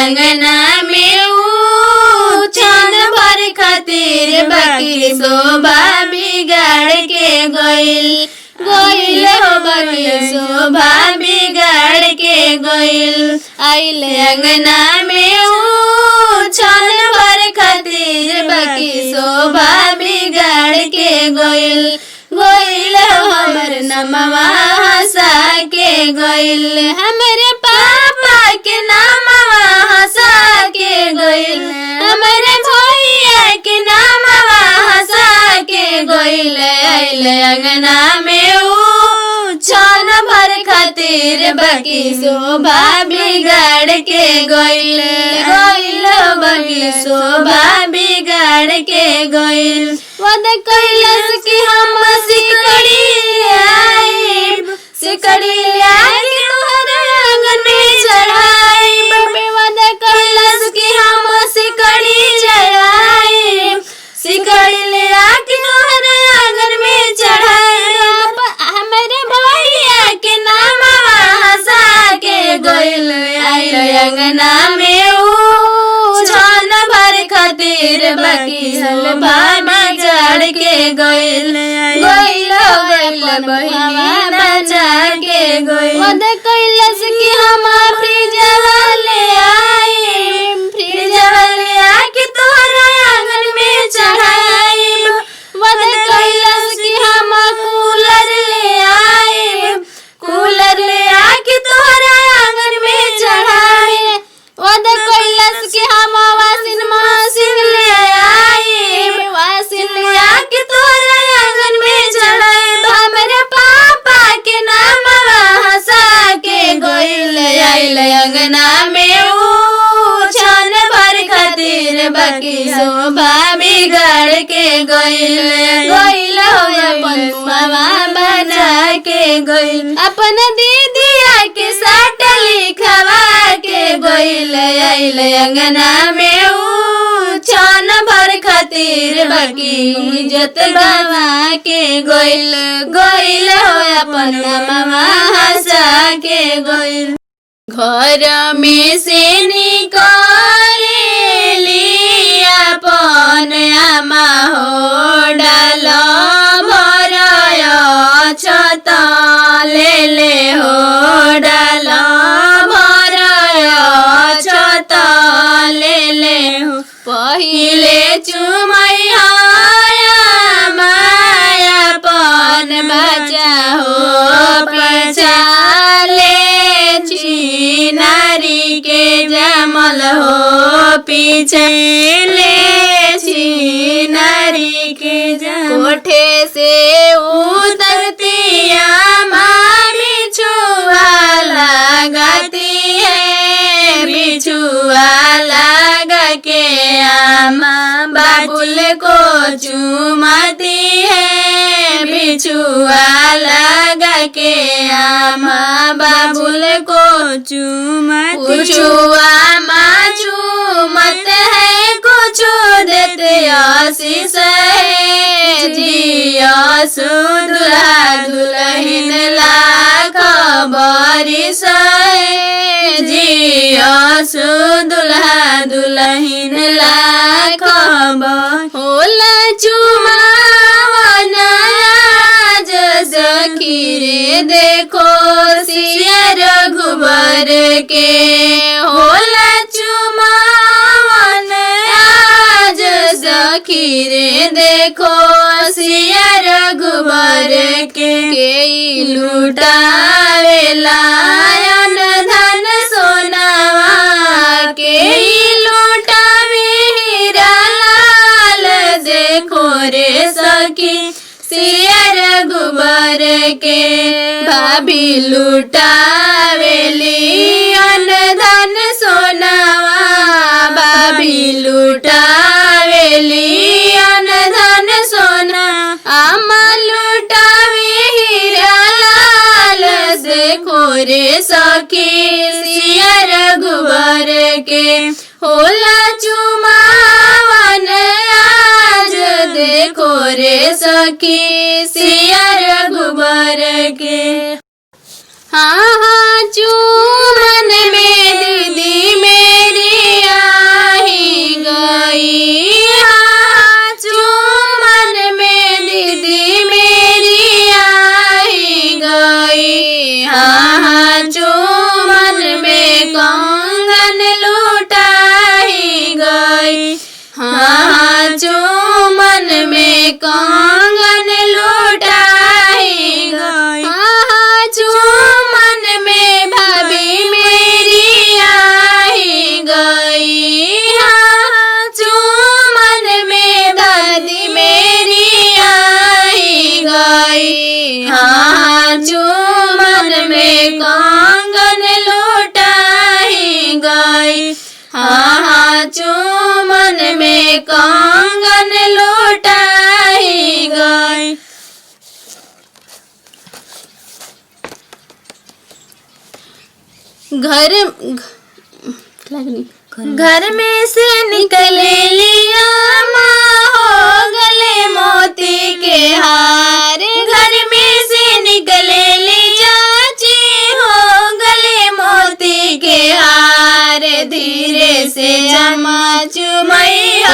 अंगना में छन भर खातिर बाकी शोभा बिगाड़ के गइल गइल हो बाकी शोभा बिगाड़ के गइल। आइले अंगना में छन भर खातिर बाकी शोभा बिगाड़ के गइल गइल हो हमर नमवा हंसा के गइल हमरे पापा के नामवा हंसा के गइल हमरे भैया के नामवा हंसा के गइल। आइले अंगना में छन भर खातिर बाकी शोभा बिगाड़ के गइल गइल बाकी शोभा बिगाड़ के गइल। वद कैलाश की हम सिकड़ी आके तोहरे आंगन में चढ़ाई वद कैलाश की हम सिकड़ी ले आके तोहरे आंगन में चढ़ाई हमारे भैया के नाम हंसा के गइल। आइल अंगना में छन भर खातिर बाकी शोभा बिगाड़ के गइल गइल बहिनी बचा के गइल। वद कैलाश की हम फ्रिजवा ले आके तोहरा आंगन में चढ़ाई वद कैलाश की हम कूलर ले आके तोहरा आंगन में चढ़ाई वद कैलाश की हम वाशिंग मशीन ले आके तोहरा आंगन में चढ़ाई हमरे पापा के नाम हंसा के गइल। आइल अंगना में छन भर खातिर बाकी शोभा बिगाड़ के गइल गइल अपन मामा बना के गइल अपन दीदिया के साथ लिखवा के गइल। आइल अंगना में छन भर खातिर बाकी इज्जत गवा के गइल गइल अपन मामा हंसा के गइल। घर में से निकाले लिया अपन आमा हो डाल भरया छता ले हो डाल भरया छता ले हो पहिले चुमैया मायापन बचा हो पछाले नारी के जमल हो पीछे ले नारी के कोठे से उतरती आमा बिछुआ लगाती है बिछुआ लगा के आमा बाबुल को चुमाती है बिछुआ लगा के आमा बाबुल को चूमत है कुछ देते आशीष है जियासु दुल्हा दुल्हन लाख बारिश है जियासु दुल्हा दुल्हन लाख होला चुमावना सखी रे देखो सिया रघुबर के होला चुमावन आज सखी रे देखो सिया रघुबर के लुटावेला धन सोनावा के लुटावे हीरा लाल देखो रे सखी सिया रघुबर के भाभी लुटावेली धन सोनावा भाभी लुटावेली धन सोना आमा लुटावे हीरा लाल देखो रे सखी सिया रघुबर के होला चुमावन आज देखो रे सखी सिया रघुबर के। हाँ हाँ चूमन में दीदी मेरी घर में से निकले लिया माँ हो गले मोती के हार। घर में से निकले लिया चाची हो गले मोती के हार। धीरे से जमा चुमैया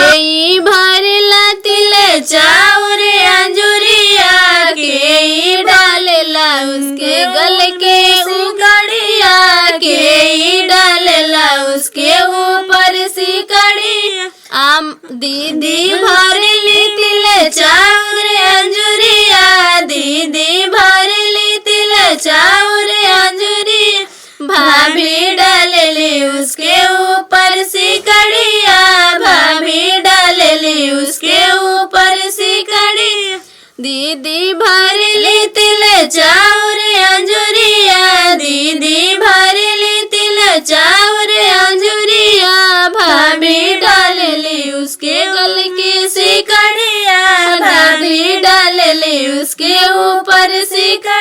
भरला तिल चाउर अंजुरिया के डालला उसके गल के उगड़िया के डालला उसके ऊपर सिकड़ी। आम दीदी भरली तिल चाउर अंजुरिया दीदी भरली तिल चाउर अंजुरिया। भाभी डालली उसके ऊपर सिकड़िया भाभी डालली उसके ऊपर सिकड़ी। दीदी भरली तिल चाउर अंजुरिया दीदी भरली तिल चाउर अंजुरिया। भाभी डालली उसके गल के सिकड़िया भाभी डालली उसके ऊपर सिकड़ी।